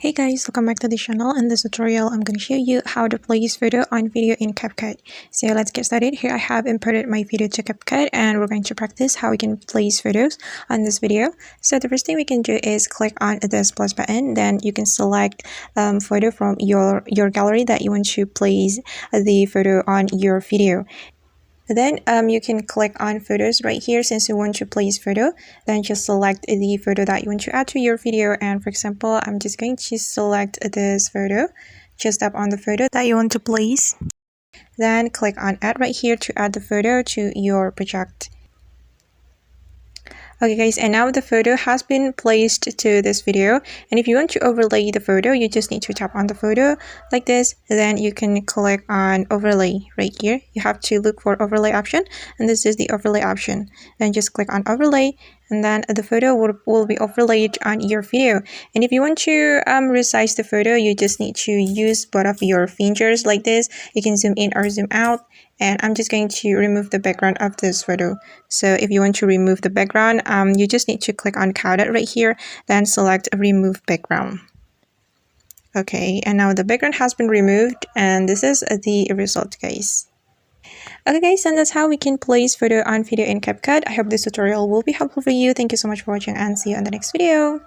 Hey guys, welcome back to the channel. In this tutorial, I'm going to show you how to place photo on video in CapCut. So let's get started. Here I have imported my video to CapCut and we're going to practice how we can place photos on this video. So the first thing we can do is click on this plus button. Then you can select photo from your gallery that you want to place the photo on your video. Then you can click on photos right here. Since you want to place photo, then just select the photo that you want to add to your video. And for example, I'm just going to select this photo. Just tap on the photo that you want to place. Then click on add right here to add the photo to your project. Okay guys, and now the photo has been placed to this video, and if you want to overlay the photo, you just need to tap on the photo like this. Then you can click on overlay right here. You have to look for overlay option, and this is the overlay option. Then just click on overlay, and then the photo will be overlaid on your video. And if you want to resize the photo, you just need to use both of your fingers like this. You can zoom in or zoom out. And I'm just going to remove the background of this photo. So if you want to remove the background, you just need to click on CapCut right here, then select remove background. Okay, and now the background has been removed, and this is the result, guys. Okay guys, and that's how we can place photo on video in CapCut. I hope this tutorial will be helpful for you. Thank you so much for watching and see you on the next video.